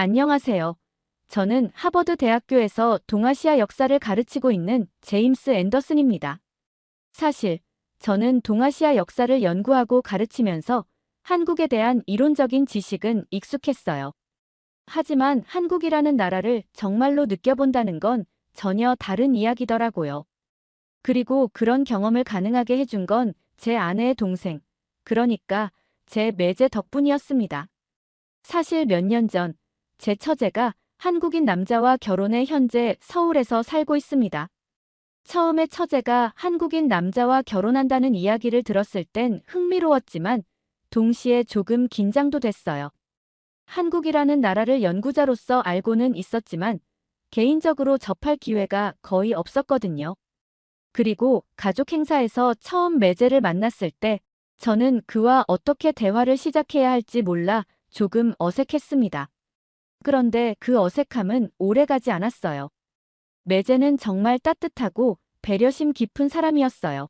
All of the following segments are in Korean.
안녕하세요. 저는 하버드 대학교에서 동아시아 역사를 가르치고 있는 제임스 앤더슨입니다. 사실, 저는 동아시아 역사를 연구하고 가르치면서 한국에 대한 이론적인 지식은 익숙했어요. 하지만 한국이라는 나라를 정말로 느껴본다는 건 전혀 다른 이야기더라고요. 그리고 그런 경험을 가능하게 해준 건 제 아내의 동생, 그러니까 제 매제 덕분이었습니다. 사실 몇 년 전, 제 처제가 한국인 남자와 결혼해 현재 서울에서 살고 있습니다. 처음에 처제가 한국인 남자와 결혼한다는 이야기를 들었을 땐 흥미로웠지만 동시에 조금 긴장도 됐어요. 한국이라는 나라를 연구자로서 알고는 있었지만 개인적으로 접할 기회가 거의 없었거든요. 그리고 가족 행사에서 처음 매제를 만났을 때 저는 그와 어떻게 대화를 시작해야 할지 몰라 조금 어색했습니다. 그런데 그 어색함은 오래가지 않았어요. 매제는 정말 따뜻하고 배려심 깊은 사람이었어요.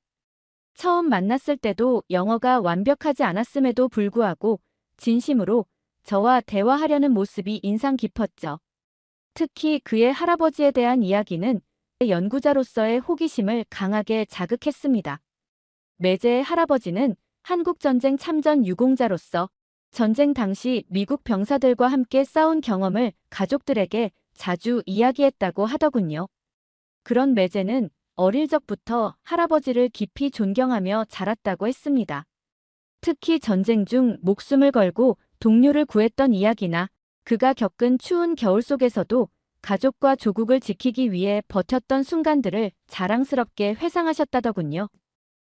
처음 만났을 때도 영어가 완벽하지 않았음에도 불구하고 진심으로 저와 대화하려는 모습이 인상 깊었죠. 특히 그의 할아버지에 대한 이야기는 연구자로서의 호기심을 강하게 자극했습니다. 매제의 할아버지는 한국전쟁 참전 유공자로서 전쟁 당시 미국 병사들과 함께 싸운 경험을 가족들에게 자주 이야기했다고 하더군요. 그런 매제는 어릴 적부터 할아버지를 깊이 존경하며 자랐다고 했습니다. 특히 전쟁 중 목숨을 걸고 동료를 구했던 이야기나 그가 겪은 추운 겨울 속에서도 가족과 조국을 지키기 위해 버텼던 순간들을 자랑스럽게 회상하셨다더군요.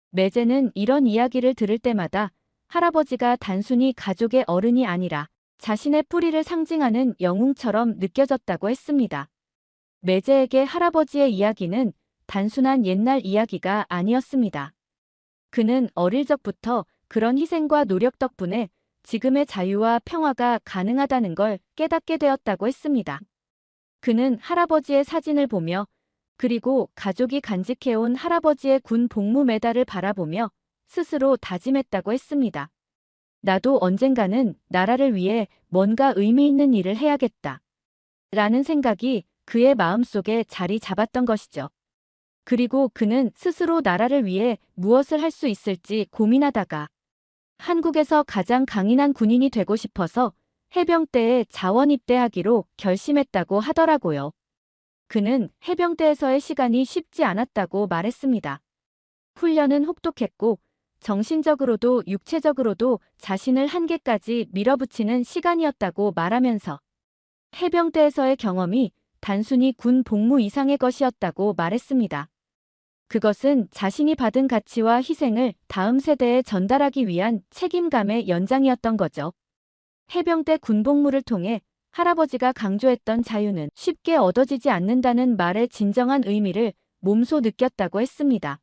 매제는 이런 이야기를 들을 때마다 할아버지가 단순히 가족의 어른이 아니라 자신의 뿌리를 상징하는 영웅처럼 느껴졌다고 했습니다. 매제에게 할아버지의 이야기는 단순한 옛날 이야기가 아니었습니다. 그는 어릴 적부터 그런 희생과 노력 덕분에 지금의 자유와 평화가 가능하다는 걸 깨닫게 되었다고 했습니다. 그는 할아버지의 사진을 보며 그리고 가족이 간직해온 할아버지의 군 복무 메달을 바라보며 스스로 다짐했다고 했습니다. 나도 언젠가는 나라를 위해 뭔가 의미 있는 일을 해야겠다. 라는 생각이 그의 마음속에 자리 잡았던 것이죠. 그리고 그는 스스로 나라를 위해 무엇을 할 수 있을지 고민하다가 한국에서 가장 강인한 군인이 되고 싶어서 해병대에 자원 입대하기로 결심했다고 하더라고요. 그는 해병대에서의 시간이 쉽지 않았다고 말했습니다. 훈련은 혹독했고 정신적으로도 육체적으로도 자신을 한계까지 밀어붙이는 시간이었다고 말하면서 해병대에서의 경험이 단순히 군 복무 이상의 것이었다고 말했습니다. 그것은 자신이 받은 가치와 희생을 다음 세대에 전달하기 위한 책임감의 연장이었던 거죠. 해병대 군복무를 통해 할아버지가 강조했던 자유는 쉽게 얻어지지 않는다는 말의 진정한 의미를 몸소 느꼈다고 했습니다.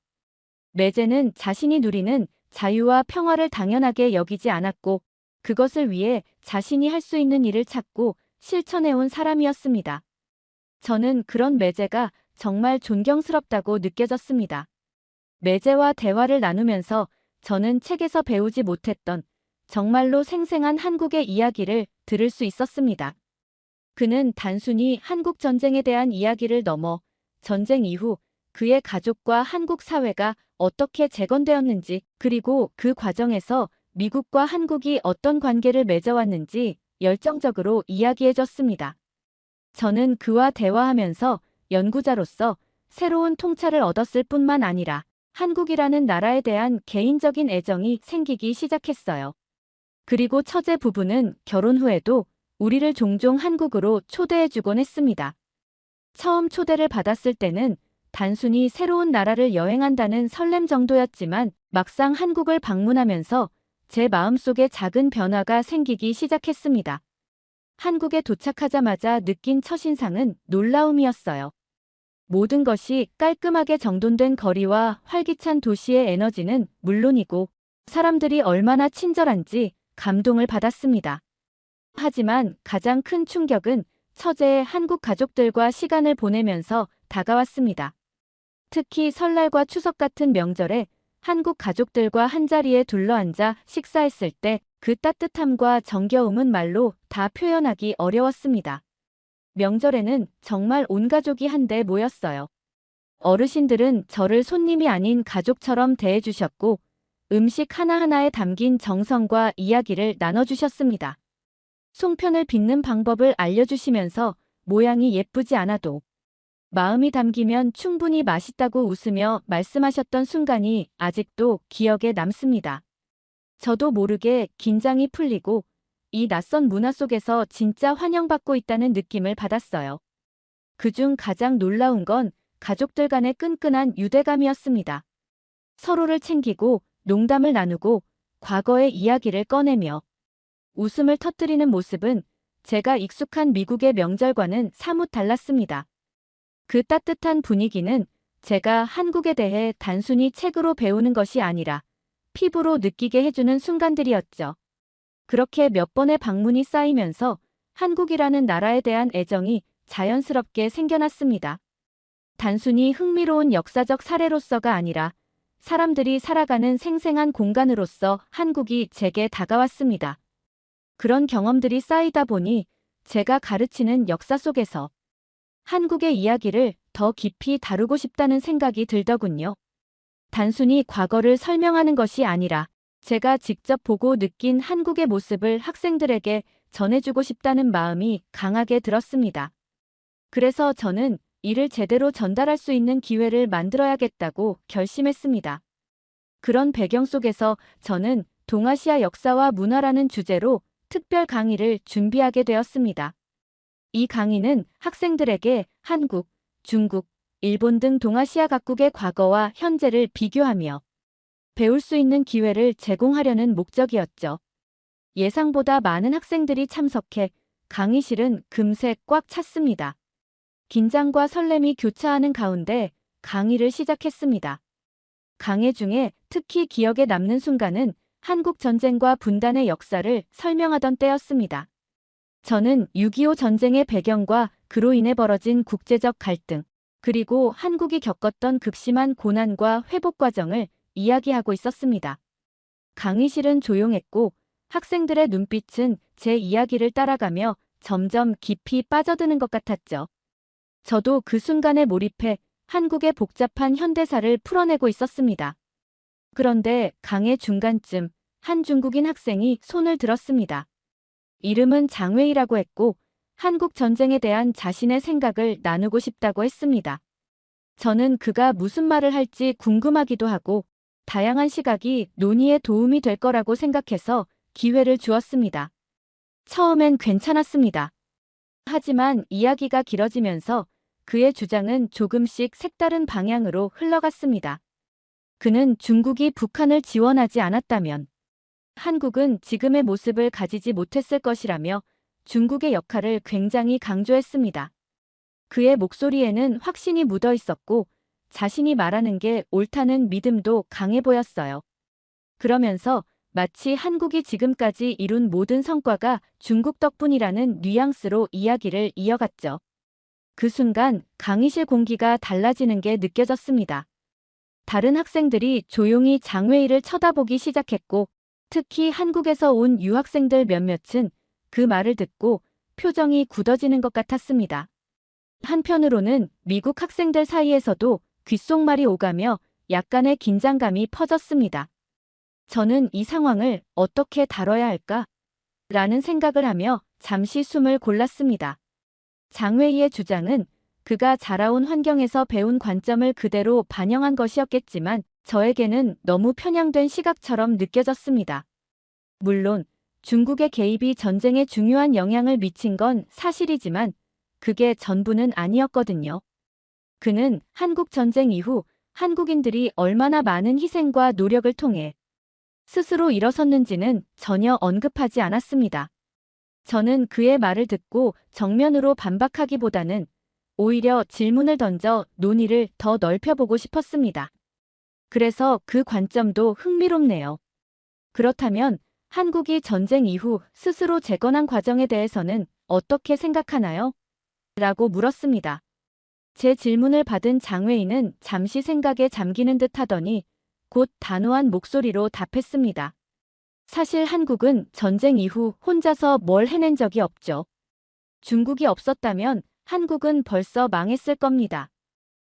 매제는 자신이 누리는 자유와 평화를 당연하게 여기지 않았고 그것을 위해 자신이 할 수 있는 일을 찾고 실천해온 사람이었습니다. 저는 그런 매제가 정말 존경스럽다고 느껴졌습니다. 매제와 대화를 나누면서 저는 책에서 배우지 못했던 정말로 생생한 한국의 이야기를 들을 수 있었습니다. 그는 단순히 한국 전쟁에 대한 이야기를 넘어 전쟁 이후 그의 가족과 한국 사회가 어떻게 재건되었는지 그리고 그 과정에서 미국과 한국이 어떤 관계를 맺어왔는지 열정적으로 이야기해줬습니다. 저는 그와 대화하면서 연구자로서 새로운 통찰을 얻었을 뿐만 아니라 한국이라는 나라에 대한 개인적인 애정이 생기기 시작했어요. 그리고 처제 부부는 결혼 후에도 우리를 종종 한국으로 초대해주곤 했습니다. 처음 초대를 받았을 때는 단순히 새로운 나라를 여행한다는 설렘 정도였지만 막상 한국을 방문하면서 제 마음속에 작은 변화가 생기기 시작했습니다. 한국에 도착하자마자 느낀 첫인상은 놀라움이었어요. 모든 것이 깔끔하게 정돈된 거리와 활기찬 도시의 에너지는 물론이고 사람들이 얼마나 친절한지 감동을 받았습니다. 하지만 가장 큰 충격은 처제의 한국 가족들과 시간을 보내면서 다가왔습니다. 특히 설날과 추석 같은 명절에 한국 가족들과 한자리에 둘러앉아 식사했을 때 그 따뜻함과 정겨움은 말로 다 표현하기 어려웠습니다. 명절에는 정말 온 가족이 한데 모였어요. 어르신들은 저를 손님이 아닌 가족처럼 대해주셨고 음식 하나하나에 담긴 정성과 이야기를 나눠주셨습니다. 송편을 빚는 방법을 알려주시면서 모양이 예쁘지 않아도 마음이 담기면 충분히 맛있다고 웃으며 말씀하셨던 순간이 아직도 기억에 남습니다. 저도 모르게 긴장이 풀리고 이 낯선 문화 속에서 진짜 환영받고 있다는 느낌을 받았어요. 그중 가장 놀라운 건 가족들 간의 끈끈한 유대감이었습니다. 서로를 챙기고 농담을 나누고 과거의 이야기를 꺼내며 웃음을 터뜨리는 모습은 제가 익숙한 미국의 명절과는 사뭇 달랐습니다. 그 따뜻한 분위기는 제가 한국에 대해 단순히 책으로 배우는 것이 아니라 피부로 느끼게 해주는 순간들이었죠. 그렇게 몇 번의 방문이 쌓이면서 한국이라는 나라에 대한 애정이 자연스럽게 생겨났습니다. 단순히 흥미로운 역사적 사례로서가 아니라 사람들이 살아가는 생생한 공간으로서 한국이 제게 다가왔습니다. 그런 경험들이 쌓이다 보니 제가 가르치는 역사 속에서 한국의 이야기를 더 깊이 다루고 싶다는 생각이 들더군요. 단순히 과거를 설명하는 것이 아니라 제가 직접 보고 느낀 한국의 모습을 학생들에게 전해주고 싶다는 마음이 강하게 들었습니다. 그래서 저는 이를 제대로 전달할 수 있는 기회를 만들어야겠다고 결심했습니다. 그런 배경 속에서 저는 동아시아 역사와 문화라는 주제로 특별 강의를 준비하게 되었습니다. 이 강의는 학생들에게 한국, 중국, 일본 등 동아시아 각국의 과거와 현재를 비교하며 배울 수 있는 기회를 제공하려는 목적이었죠. 예상보다 많은 학생들이 참석해 강의실은 금세 꽉 찼습니다. 긴장과 설렘이 교차하는 가운데 강의를 시작했습니다. 강의 중에 특히 기억에 남는 순간은 한국 전쟁과 분단의 역사를 설명하던 때였습니다. 저는 6.25 전쟁의 배경과 그로 인해 벌어진 국제적 갈등, 그리고 한국이 겪었던 극심한 고난과 회복 과정을 이야기하고 있었습니다. 강의실은 조용했고 학생들의 눈빛은 제 이야기를 따라가며 점점 깊이 빠져드는 것 같았죠. 저도 그 순간에 몰입해 한국의 복잡한 현대사를 풀어내고 있었습니다. 그런데 강의 중간쯤 한 중국인 학생이 손을 들었습니다. 이름은 장웨이라고 했고 한국 전쟁에 대한 자신의 생각을 나누고 싶다고 했습니다. 저는 그가 무슨 말을 할지 궁금하기도 하고 다양한 시각이 논의에 도움이 될 거라고 생각해서 기회를 주었습니다. 처음엔 괜찮았습니다. 하지만 이야기가 길어지면서 그의 주장은 조금씩 색다른 방향으로 흘러갔습니다. 그는 중국이 북한을 지원하지 않았다면 한국은 지금의 모습을 가지지 못했을 것이라며 중국의 역할을 굉장히 강조했습니다. 그의 목소리에는 확신이 묻어 있었고 자신이 말하는 게 옳다는 믿음도 강해 보였어요. 그러면서 마치 한국이 지금까지 이룬 모든 성과가 중국 덕분이라는 뉘앙스로 이야기를 이어갔죠. 그 순간 강의실 공기가 달라지는 게 느껴졌습니다. 다른 학생들이 조용히 장웨이를 쳐다보기 시작했고 특히 한국에서 온 유학생들 몇몇은 그 말을 듣고 표정이 굳어지는 것 같았습니다. 한편으로는 미국 학생들 사이에서도 귓속말이 오가며 약간의 긴장감이 퍼졌습니다. 저는 이 상황을 어떻게 다뤄야 할까? 라는 생각을 하며 잠시 숨을 골랐습니다. 장웨이의 주장은 그가 자라온 환경에서 배운 관점을 그대로 반영한 것이었겠지만 저에게는 너무 편향된 시각처럼 느껴졌습니다. 물론 중국의 개입이 전쟁에 중요한 영향을 미친 건 사실이지만 그게 전부는 아니었거든요. 그는 한국 전쟁 이후 한국인들이 얼마나 많은 희생과 노력을 통해 스스로 일어섰는지는 전혀 언급하지 않았습니다. 저는 그의 말을 듣고 정면으로 반박하기보다는 오히려 질문을 던져 논의를 더 넓혀보고 싶었습니다. 그래서 그 관점도 흥미롭네요. 그렇다면 한국이 전쟁 이후 스스로 재건한 과정에 대해서는 어떻게 생각하나요? 라고 물었습니다. 제 질문을 받은 장웨이는 잠시 생각에 잠기는 듯 하더니 곧 단호한 목소리로 답했습니다. 사실 한국은 전쟁 이후 혼자서 뭘 해낸 적이 없죠. 중국이 없었다면 한국은 벌써 망했을 겁니다.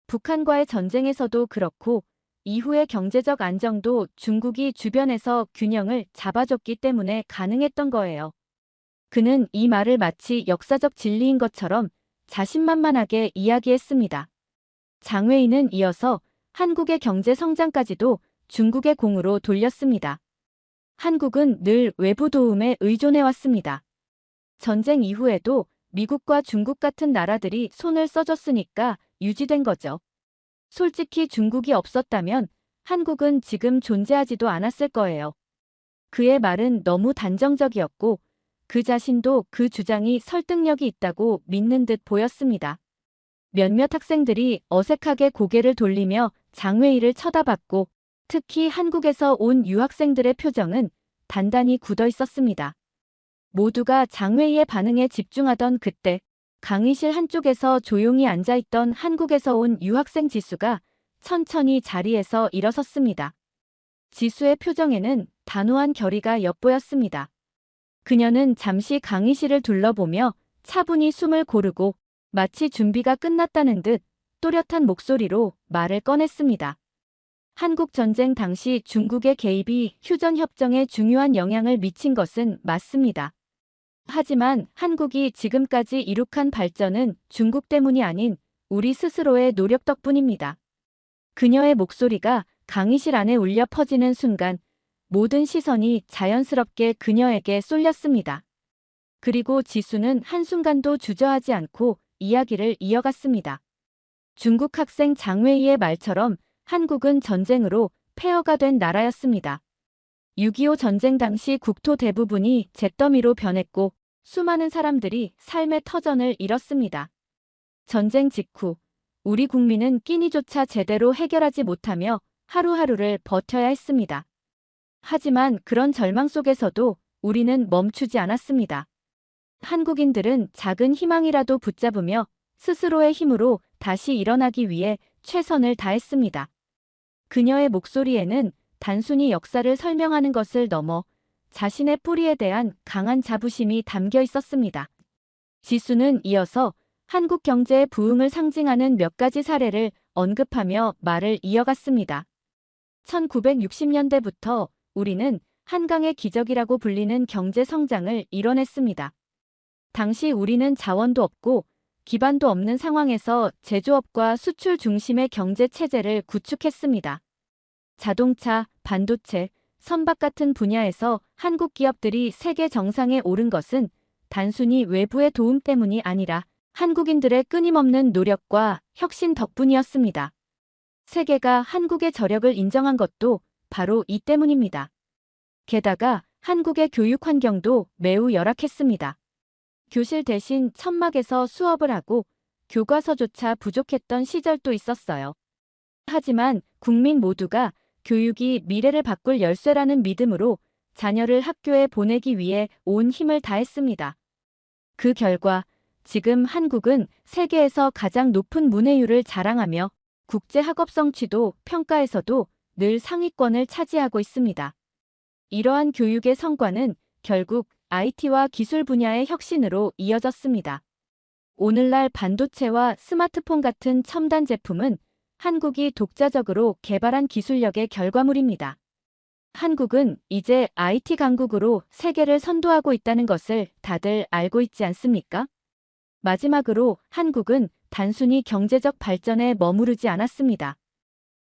북한과의 전쟁에서도 그렇고 이후의 경제적 안정도 중국이 주변에서 균형을 잡아줬기 때문에 가능했던 거예요. 그는 이 말을 마치 역사적 진리인 것처럼 자신만만하게 이야기했습니다. 장웨이는 이어서 한국의 경제 성장까지도 중국의 공으로 돌렸습니다. 한국은 늘 외부 도움에 의존해왔습니다. 전쟁 이후에도 미국과 중국 같은 나라들이 손을 써줬으니까 유지된 거죠. 솔직히 중국이 없었다면 한국은 지금 존재하지도 않았을 거예요. 그의 말은 너무 단정적이었고 그 자신도 그 주장이 설득력이 있다고 믿는 듯 보였습니다. 몇몇 학생들이 어색하게 고개를 돌리며 장웨이를 쳐다봤고 특히 한국에서 온 유학생들의 표정은 단단히 굳어 있었습니다. 모두가 장웨이의 반응에 집중하던 그때 강의실 한쪽에서 조용히 앉아있던 한국에서 온 유학생 지수가 천천히 자리에서 일어섰습니다. 지수의 표정에는 단호한 결의가 엿보였습니다. 그녀는 잠시 강의실을 둘러보며 차분히 숨을 고르고 마치 준비가 끝났다는 듯 또렷한 목소리로 말을 꺼냈습니다. 한국 전쟁 당시 중국의 개입이 휴전 협정에 중요한 영향을 미친 것은 맞습니다. 하지만 한국이 지금까지 이룩한 발전은 중국 때문이 아닌 우리 스스로의 노력 덕분입니다. 그녀의 목소리가 강의실 안에 울려 퍼지는 순간 모든 시선이 자연스럽게 그녀에게 쏠렸습니다. 그리고 지수는 한순간도 주저하지 않고 이야기를 이어갔습니다. 중국 학생 장웨이의 말처럼 한국은 전쟁으로 폐허가 된 나라였습니다. 6.25 전쟁 당시 국토 대부분이 잿더미로 변했고 수많은 사람들이 삶의 터전을 잃었습니다. 전쟁 직후 우리 국민은 끼니조차 제대로 해결하지 못하며 하루하루를 버텨야 했습니다. 하지만 그런 절망 속에서도 우리는 멈추지 않았습니다. 한국인들은 작은 희망이라도 붙잡으며 스스로의 힘으로 다시 일어나기 위해 최선을 다했습니다. 그녀의 목소리에는 단순히 역사를 설명하는 것을 넘어 자신의 뿌리에 대한 강한 자부심이 담겨 있었습니다. 지수는 이어서 한국 경제의 부흥을 상징하는 몇 가지 사례를 언급하며 말을 이어갔습니다. 1960년대부터 우리는 한강의 기적이라고 불리는 경제 성장을 이뤄냈습니다. 당시 우리는 자원도 없고 기반도 없는 상황에서 제조업과 수출 중심의 경제 체제를 구축했습니다. 자동차, 반도체, 선박 같은 분야에서 한국 기업들이 세계 정상에 오른 것은 단순히 외부의 도움 때문이 아니라 한국인들의 끊임없는 노력과 혁신 덕분이었습니다. 세계가 한국의 저력을 인정한 것도 바로 이 때문입니다. 게다가 한국의 교육 환경도 매우 열악했습니다. 교실 대신 천막에서 수업을 하고 교과서조차 부족했던 시절도 있었어요. 하지만 국민 모두가 교육이 미래를 바꿀 열쇠라는 믿음으로 자녀를 학교에 보내기 위해 온 힘을 다했습니다. 그 결과 지금 한국은 세계에서 가장 높은 문해율을 자랑하며 국제학업 성취도 평가에서도 늘 상위권을 차지하고 있습니다. 이러한 교육의 성과는 결국 IT와 기술 분야의 혁신으로 이어졌습니다. 오늘날 반도체와 스마트폰 같은 첨단 제품은 한국이 독자적으로 개발한 기술력의 결과물입니다. 한국은 이제 IT 강국으로 세계를 선도하고 있다는 것을 다들 알고 있지 않습니까? 마지막으로 한국은 단순히 경제적 발전에 머무르지 않았습니다.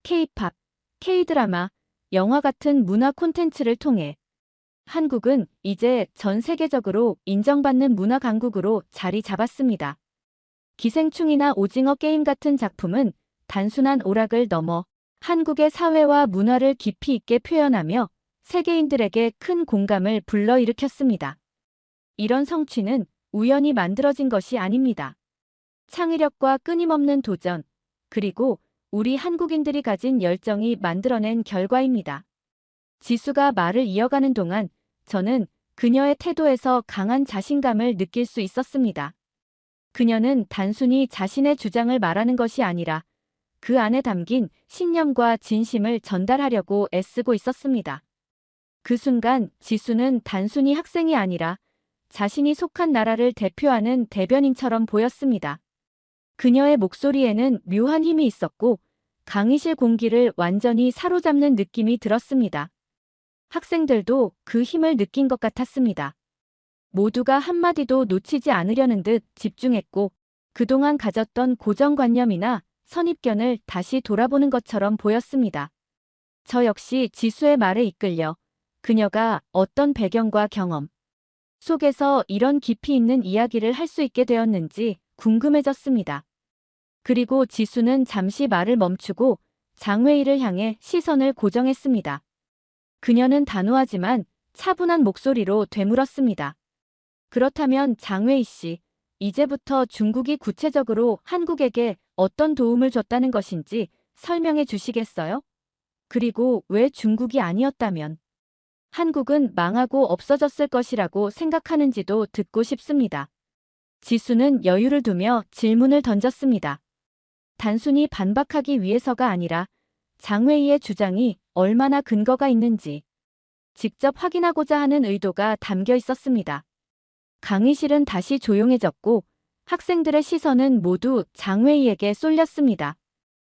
K-팝, K-드라마, 영화 같은 문화 콘텐츠를 통해 한국은 이제 전 세계적으로 인정받는 문화 강국으로 자리 잡았습니다. 기생충이나 오징어 게임 같은 작품은 단순한 오락을 넘어 한국의 사회와 문화를 깊이 있게 표현하며 세계인들에게 큰 공감을 불러일으켰습니다. 이런 성취는 우연히 만들어진 것이 아닙니다. 창의력과 끊임없는 도전, 그리고 우리 한국인들이 가진 열정이 만들어낸 결과입니다. 지수가 말을 이어가는 동안 저는 그녀의 태도에서 강한 자신감을 느낄 수 있었습니다. 그녀는 단순히 자신의 주장을 말하는 것이 아니라 그 안에 담긴 신념과 진심을 전달하려고 애쓰고 있었습니다. 그 순간 지수는 단순히 학생이 아니라 자신이 속한 나라를 대표하는 대변인처럼 보였습니다. 그녀의 목소리에는 묘한 힘이 있었고 강의실 공기를 완전히 사로잡는 느낌이 들었습니다. 학생들도 그 힘을 느낀 것 같았습니다. 모두가 한마디도 놓치지 않으려는 듯 집중했고 그동안 가졌던 고정관념이나 선입견을 다시 돌아보는 것처럼 보였습니다. 저 역시 지수의 말에 이끌려 그녀가 어떤 배경과 경험 속에서 이런 깊이 있는 이야기를 할 수 있게 되었는지 궁금해졌습니다. 그리고 지수는 잠시 말을 멈추고 장웨이를 향해 시선을 고정했습니다. 그녀는 단호하지만 차분한 목소리로 되물었습니다. 그렇다면 장웨이 씨, 이제부터 중국이 구체적으로 한국에게 어떤 도움을 줬다는 것인지 설명해 주시겠어요? 그리고 왜 중국이 아니었다면 한국은 망하고 없어졌을 것이라고 생각하는지도 듣고 싶습니다. 지수는 여유를 두며 질문을 던졌습니다. 단순히 반박하기 위해서가 아니라 장웨이의 주장이 얼마나 근거가 있는지 직접 확인하고자 하는 의도가 담겨 있었습니다. 강의실은 다시 조용해졌고 학생들의 시선은 모두 장웨이에게 쏠렸습니다.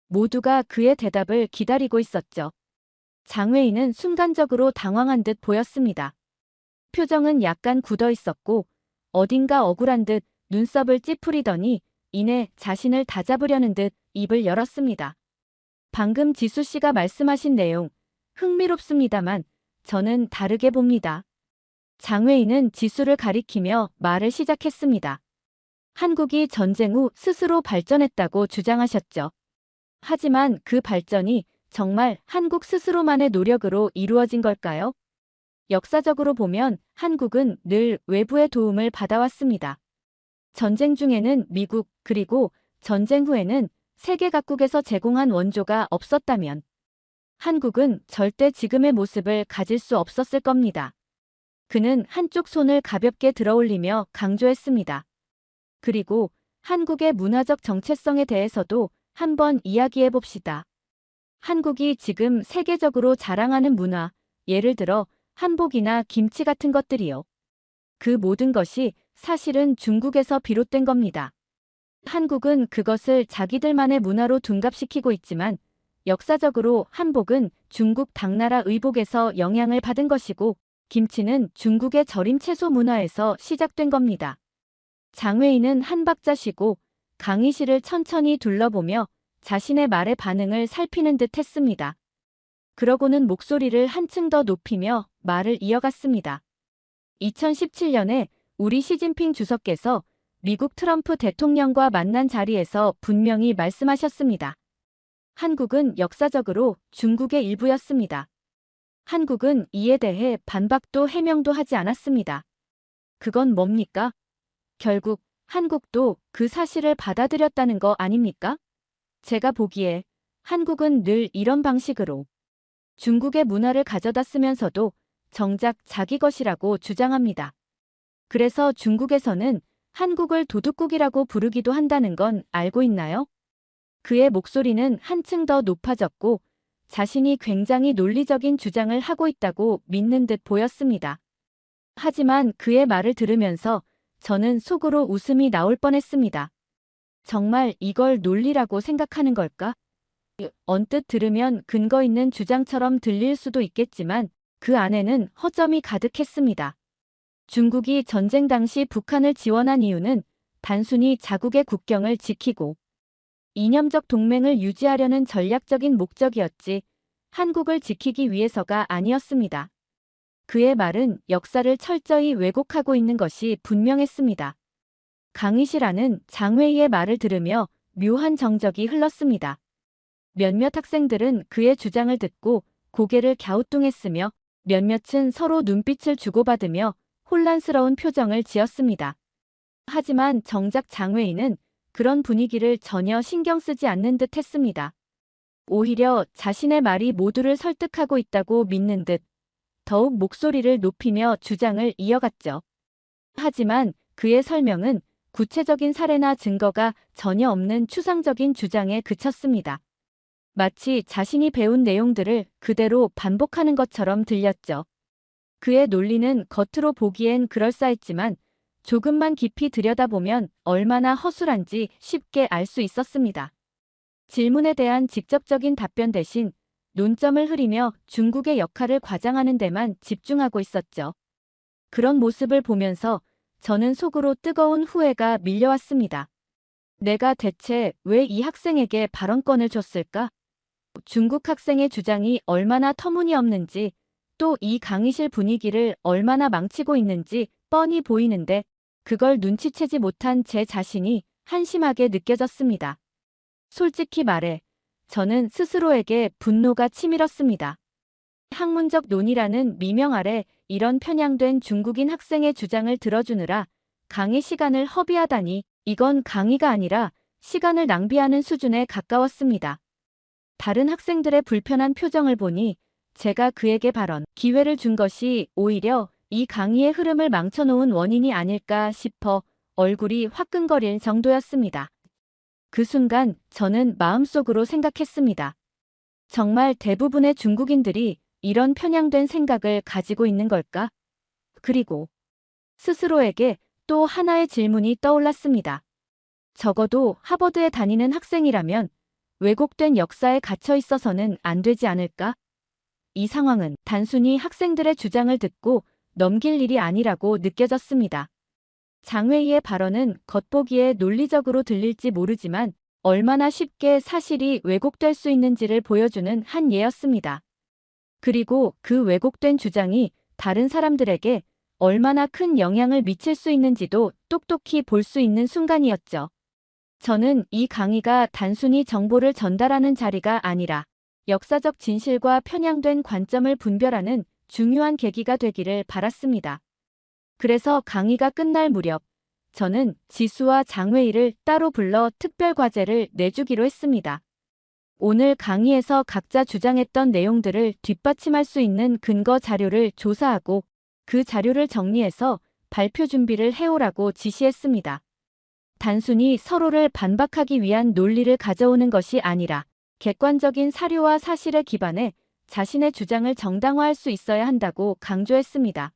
모두가 그의 대답을 기다리고 있었죠. 장웨이는 순간적으로 당황한 듯 보였습니다. 표정은 약간 굳어 있었고 어딘가 억울한 듯 눈썹을 찌푸리더니 이내 자신을 다잡으려는 듯 입을 열었습니다. 방금 지수 씨가 말씀하신 내용 흥미롭습니다만 저는 다르게 봅니다. 장웨이는 지수를 가리키며 말을 시작했습니다. 한국이 전쟁 후 스스로 발전했다고 주장하셨죠. 하지만 그 발전이 정말 한국 스스로만의 노력으로 이루어진 걸까요? 역사적으로 보면 한국은 늘 외부의 도움을 받아왔습니다. 전쟁 중에는 미국 그리고 전쟁 후에는 세계 각국에서 제공한 원조가 없었다면 한국은 절대 지금의 모습을 가질 수 없었을 겁니다. 그는 한쪽 손을 가볍게 들어올리며 강조했습니다. 그리고 한국의 문화적 정체성에 대해서도 한번 이야기해 봅시다. 한국이 지금 세계적으로 자랑하는 문화, 예를 들어 한복이나 김치 같은 것들이요. 그 모든 것이 사실은 중국에서 비롯된 겁니다. 한국은 그것을 자기들만의 문화로 둔갑시키고 있지만 역사적으로 한복은 중국 당나라 의복에서 영향을 받은 것이고 김치는 중국의 절임 채소 문화에서 시작된 겁니다. 장웨이는 한 박자 쉬고 강의실을 천천히 둘러보며 자신의 말의 반응을 살피는 듯 했습니다. 그러고는 목소리를 한층 더 높이며 말을 이어갔습니다. 2017년에 우리 시진핑 주석께서 미국 트럼프 대통령과 만난 자리에서 분명히 말씀하셨습니다. 한국은 역사적으로 중국의 일부였습니다. 한국은 이에 대해 반박도 해명도 하지 않았습니다. 그건 뭡니까? 결국 한국도 그 사실을 받아들였다는 거 아닙니까? 제가 보기에 한국은 늘 이런 방식으로 중국의 문화를 가져다 쓰면서도 정작 자기 것이라고 주장합니다. 그래서 중국에서는 한국을 도둑국이라고 부르기도 한다는 건 알고 있나요? 그의 목소리는 한층 더 높아졌고 자신이 굉장히 논리적인 주장을 하고 있다고 믿는 듯 보였습니다. 하지만 그의 말을 들으면서 저는 속으로 웃음이 나올 뻔했습니다. 정말 이걸 논리라고 생각하는 걸까? 언뜻 들으면 근거 있는 주장처럼 들릴 수도 있겠지만 그 안에는 허점이 가득했습니다. 중국이 전쟁 당시 북한을 지원한 이유는 단순히 자국의 국경을 지키고 이념적 동맹을 유지하려는 전략적인 목적이었지 한국을 지키기 위해서가 아니었습니다. 그의 말은 역사를 철저히 왜곡하고 있는 것이 분명했습니다. 강의실 안은 장웨이의 말을 들으며 묘한 정적이 흘렀습니다. 몇몇 학생들은 그의 주장을 듣고 고개를 갸우뚱했으며 몇몇은 서로 눈빛을 주고받으며 혼란스러운 표정을 지었습니다. 하지만 정작 장웨이는 그런 분위기를 전혀 신경 쓰지 않는 듯 했습니다. 오히려 자신의 말이 모두를 설득하고 있다고 믿는 듯 더욱 목소리를 높이며 주장을 이어갔죠. 하지만 그의 설명은 구체적인 사례나 증거가 전혀 없는 추상적인 주장에 그쳤습니다. 마치 자신이 배운 내용들을 그대로 반복하는 것처럼 들렸죠. 그의 논리는 겉으로 보기엔 그럴싸했지만 조금만 깊이 들여다보면 얼마나 허술한지 쉽게 알 수 있었습니다. 질문에 대한 직접적인 답변 대신 논점을 흐리며 중국의 역할을 과장하는 데만 집중하고 있었죠. 그런 모습을 보면서 저는 속으로 뜨거운 후회가 밀려왔습니다. 내가 대체 왜 이 학생에게 발언권을 줬을까? 중국 학생의 주장이 얼마나 터무니없는지, 또 이 강의실 분위기를 얼마나 망치고 있는지 뻔히 보이는데 그걸 눈치채지 못한 제 자신이 한심하게 느껴졌습니다. 솔직히 말해 저는 스스로에게 분노가 치밀었습니다. 학문적 논의라는 미명 아래 이런 편향된 중국인 학생의 주장을 들어주느라 강의 시간을 허비하다니, 이건 강의가 아니라 시간을 낭비하는 수준에 가까웠습니다. 다른 학생들의 불편한 표정을 보니 제가 그에게 발언 기회를 준 것이 오히려 이 강의의 흐름을 망쳐놓은 원인이 아닐까 싶어 얼굴이 화끈거릴 정도였습니다. 그 순간 저는 마음속으로 생각했습니다. 정말 대부분의 중국인들이 이런 편향된 생각을 가지고 있는 걸까? 그리고 스스로에게 또 하나의 질문이 떠올랐습니다. 적어도 하버드에 다니는 학생이라면 왜곡된 역사에 갇혀 있어서는 안 되지 않을까? 이 상황은 단순히 학생들의 주장을 듣고 넘길 일이 아니라고 느껴졌습니다. 장웨이의 발언은 겉보기에 논리적으로 들릴지 모르지만 얼마나 쉽게 사실이 왜곡될 수 있는지를 보여주는 한 예였습니다. 그리고 그 왜곡된 주장이 다른 사람들에게 얼마나 큰 영향을 미칠 수 있는지도 똑똑히 볼 수 있는 순간이었죠. 저는 이 강의가 단순히 정보를 전달하는 자리가 아니라 역사적 진실과 편향된 관점을 분별하는 중요한 계기가 되기를 바랐습니다. 그래서 강의가 끝날 무렵 저는 지수와 장웨이를 따로 불러 특별 과제를 내주기로 했습니다. 오늘 강의에서 각자 주장했던 내용들을 뒷받침할 수 있는 근거 자료를 조사하고 그 자료를 정리해서 발표 준비를 해오라고 지시했습니다. 단순히 서로를 반박하기 위한 논리를 가져오는 것이 아니라 객관적인 사료와 사실에 기반해 자신의 주장을 정당화할 수 있어야 한다고 강조했습니다.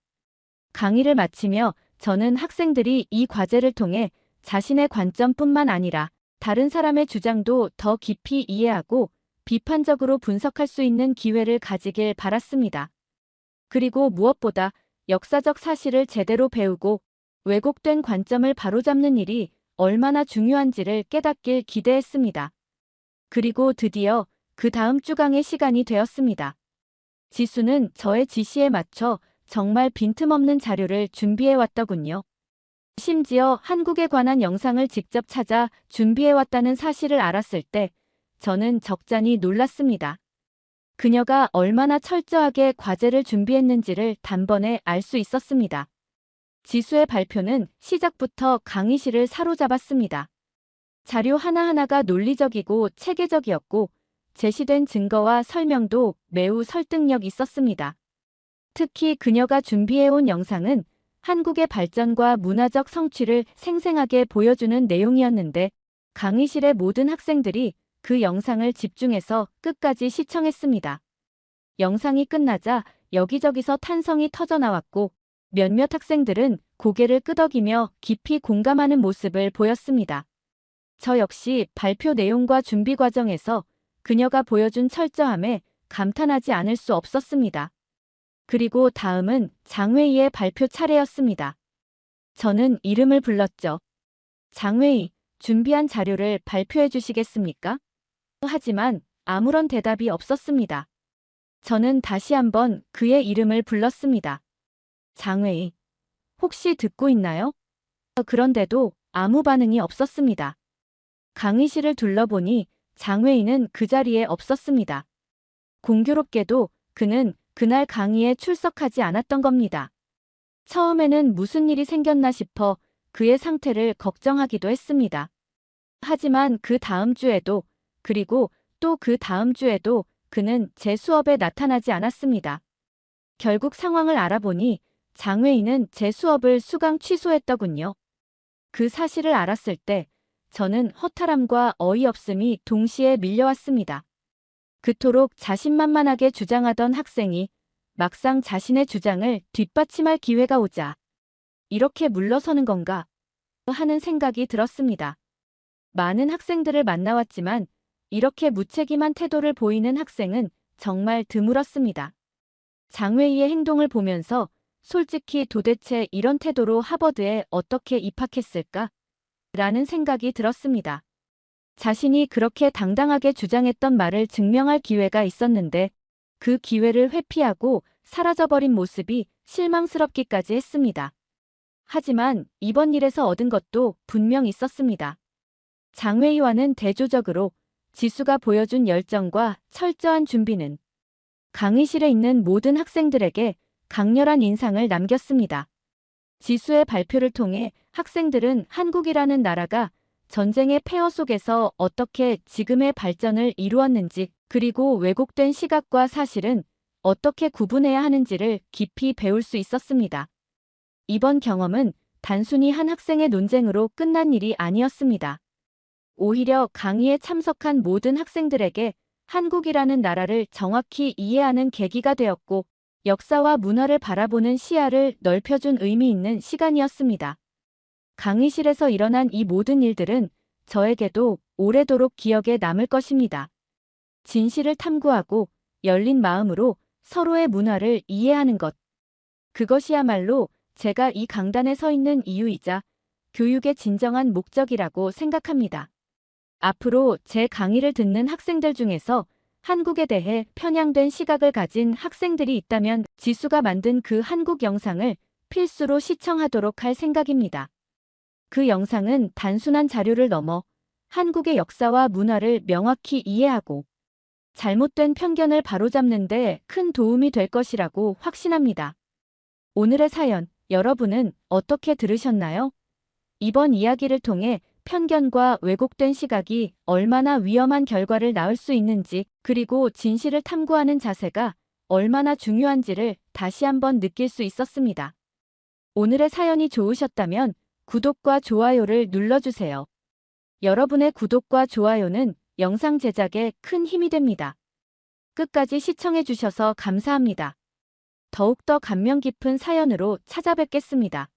강의를 마치며 저는 학생들이 이 과제를 통해 자신의 관점뿐만 아니라 다른 사람의 주장도 더 깊이 이해하고 비판적으로 분석할 수 있는 기회를 가지길 바랐습니다. 그리고 무엇보다 역사적 사실을 제대로 배우고 왜곡된 관점을 바로잡는 일이 얼마나 중요한지를 깨닫길 기대했습니다. 그리고 드디어 그 다음 주 강의 시간이 되었습니다. 지수는 저의 지시에 맞춰 정말 빈틈없는 자료를 준비해왔더군요. 심지어 한국에 관한 영상을 직접 찾아 준비해왔다는 사실을 알았을 때 저는 적잖이 놀랐습니다. 그녀가 얼마나 철저하게 과제를 준비했는지를 단번에 알 수 있었습니다. 지수의 발표는 시작부터 강의실을 사로잡았습니다. 자료 하나하나가 논리적이고 체계적이었고 제시된 증거와 설명도 매우 설득력 있었습니다. 특히 그녀가 준비해온 영상은 한국의 발전과 문화적 성취를 생생하게 보여주는 내용이었는데 강의실의 모든 학생들이 그 영상을 집중해서 끝까지 시청했습니다. 영상이 끝나자 여기저기서 탄성이 터져나왔고 몇몇 학생들은 고개를 끄덕이며 깊이 공감하는 모습을 보였습니다. 저 역시 발표 내용과 준비 과정에서 그녀가 보여준 철저함에 감탄하지 않을 수 없었습니다. 그리고 다음은 장웨이의 발표 차례였습니다. 저는 이름을 불렀죠. 장웨이, 준비한 자료를 발표해 주시겠습니까? 하지만 아무런 대답이 없었습니다. 저는 다시 한번 그의 이름을 불렀습니다. 장웨이, 혹시 듣고 있나요? 그런데도 아무 반응이 없었습니다. 강의실을 둘러보니 장웨이는 그 자리에 없었습니다. 공교롭게도 그는 그날 강의에 출석하지 않았던 겁니다. 처음에는 무슨 일이 생겼나 싶어 그의 상태를 걱정하기도 했습니다. 하지만 그 다음 주에도, 그리고 또 그 다음 주에도 그는 제 수업에 나타나지 않았습니다. 결국 상황을 알아보니 장웨이는 제 수업을 수강 취소했더군요. 그 사실을 알았을 때 저는 허탈함과 어이없음이 동시에 밀려왔습니다. 그토록 자신만만하게 주장하던 학생이 막상 자신의 주장을 뒷받침할 기회가 오자 이렇게 물러서는 건가 하는 생각이 들었습니다. 많은 학생들을 만나왔지만 이렇게 무책임한 태도를 보이는 학생은 정말 드물었습니다. 장웨이의 행동을 보면서 솔직히 도대체 이런 태도로 하버드에 어떻게 입학했을까? 라는 생각이 들었습니다. 자신이 그렇게 당당하게 주장했던 말을 증명할 기회가 있었는데 그 기회를 회피하고 사라져버린 모습이 실망스럽기까지 했습니다. 하지만 이번 일에서 얻은 것도 분명 있었습니다. 장웨이와는 대조적으로 지수가 보여준 열정과 철저한 준비는 강의실에 있는 모든 학생들에게 강렬한 인상을 남겼습니다. 지수의 발표를 통해 학생들은 한국이라는 나라가 전쟁의 폐허 속에서 어떻게 지금의 발전을 이루었는지, 그리고 왜곡된 시각과 사실은 어떻게 구분해야 하는지를 깊이 배울 수 있었습니다. 이번 경험은 단순히 한 학생의 논쟁으로 끝난 일이 아니었습니다. 오히려 강의에 참석한 모든 학생들에게 한국이라는 나라를 정확히 이해하는 계기가 되었고, 역사와 문화를 바라보는 시야를 넓혀준 의미 있는 시간이었습니다. 강의실에서 일어난 이 모든 일들은 저에게도 오래도록 기억에 남을 것입니다. 진실을 탐구하고 열린 마음으로 서로의 문화를 이해하는 것. 그것이야말로 제가 이 강단에 서 있는 이유이자 교육의 진정한 목적이라고 생각합니다. 앞으로 제 강의를 듣는 학생들 중에서 한국에 대해 편향된 시각을 가진 학생들이 있다면 지수가 만든 그 한국 영상을 필수로 시청하도록 할 생각입니다. 그 영상은 단순한 자료를 넘어 한국의 역사와 문화를 명확히 이해하고 잘못된 편견을 바로잡는 데 큰 도움이 될 것이라고 확신합니다. 오늘의 사연, 여러분은 어떻게 들으셨나요? 이번 이야기를 통해 편견과 왜곡된 시각이 얼마나 위험한 결과를 낳을 수 있는지, 그리고 진실을 탐구하는 자세가 얼마나 중요한지를 다시 한번 느낄 수 있었습니다. 오늘의 사연이 좋으셨다면 구독과 좋아요를 눌러주세요. 여러분의 구독과 좋아요는 영상 제작에 큰 힘이 됩니다. 끝까지 시청해주셔서 감사합니다. 더욱더 감명 깊은 사연으로 찾아뵙겠습니다.